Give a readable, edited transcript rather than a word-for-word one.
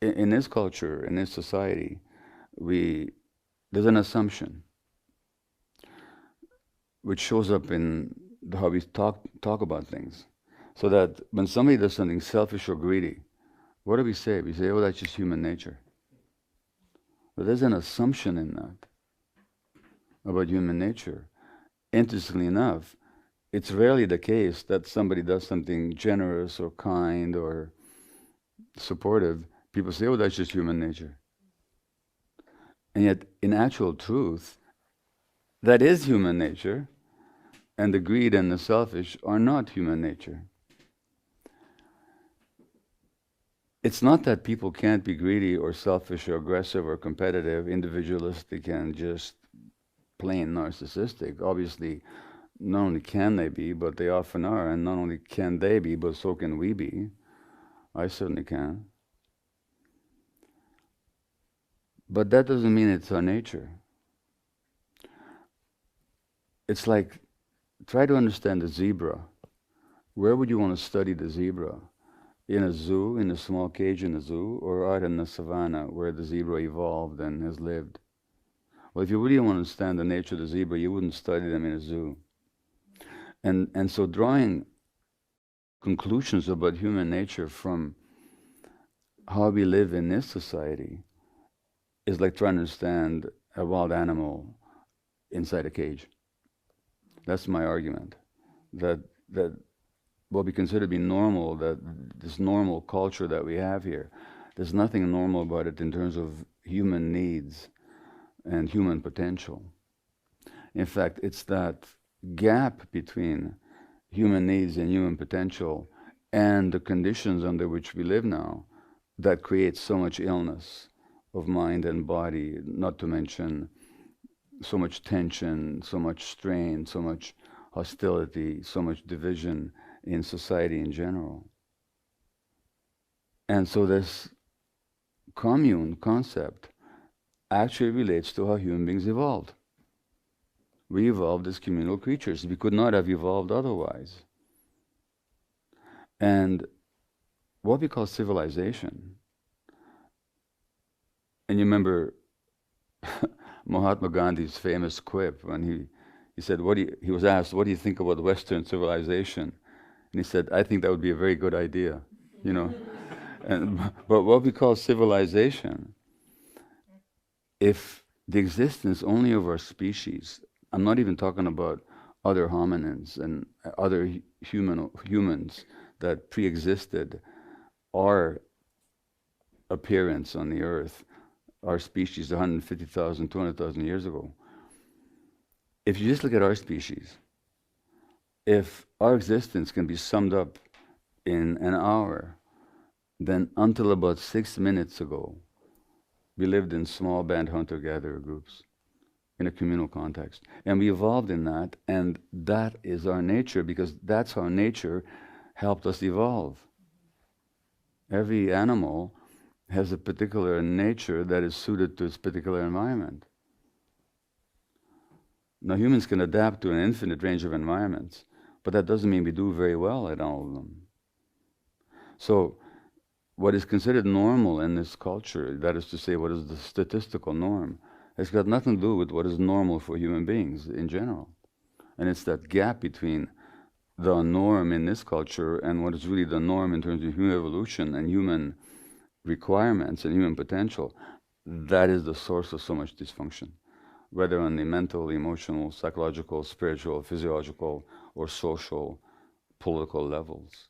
in this culture, in this society, there's an assumption which shows up in how we talk about things. So that when somebody does something selfish or greedy, what do we say? We say, oh, that's just human nature. But there's an assumption in that about human nature. Interestingly enough, it's rarely the case that somebody does something generous or kind or supportive. People say, oh, that's just human nature. And yet, in actual truth, that is human nature, and the greed and the selfish are not human nature. It's not that people can't be greedy or selfish or aggressive or competitive, individualistic, and just plain narcissistic. Obviously, not only can they be, but they often are. And not only can they be, but so can we be. I certainly can. But that doesn't mean it's our nature. It's like, try to understand the zebra. Where would you want to study the zebra? In a zoo, in a small cage in a zoo, or out in the savannah where the zebra evolved and has lived? Well, if you really want to understand the nature of the zebra, you wouldn't study them in a zoo. And so drawing conclusions about human nature from how we live in this society is like trying to understand a wild animal inside a cage. That's my argument. That what we consider to be normal, that this normal culture that we have here, there's nothing normal about it in terms of human needs and human potential. In fact, it's that gap between human needs and human potential and the conditions under which we live now that creates so much illness of mind and body, not to mention so much tension, so much strain, so much hostility, so much division in society in general. And so this commune concept actually relates to how human beings evolved. We evolved as communal creatures. We could not have evolved otherwise. And what we call civilization, and you remember Mahatma Gandhi's famous quip when he said, he was asked, what do you think about Western civilization? And he said, I think that would be a very good idea, you know. But what we call civilization, if the existence only of our species, I'm not even talking about other hominins and other humans that pre-existed our appearance on the earth, our species 150,000, 200,000 years ago. If you just look at our species, if our existence can be summed up in an hour, then until about 6 minutes ago, we lived in small band hunter-gatherer groups in a communal context. And we evolved in that, and that is our nature, because that's how nature helped us evolve. Every animal has a particular nature that is suited to its particular environment. Now, humans can adapt to an infinite range of environments, but that doesn't mean we do very well at all of them. So, what is considered normal in this culture, that is to say, what is the statistical norm, has got nothing to do with what is normal for human beings in general. And it's that gap between the norm in this culture and what is really the norm in terms of human evolution and human requirements and human potential. That is the source of so much dysfunction, whether on the mental, emotional, psychological, spiritual, physiological, or social, political levels.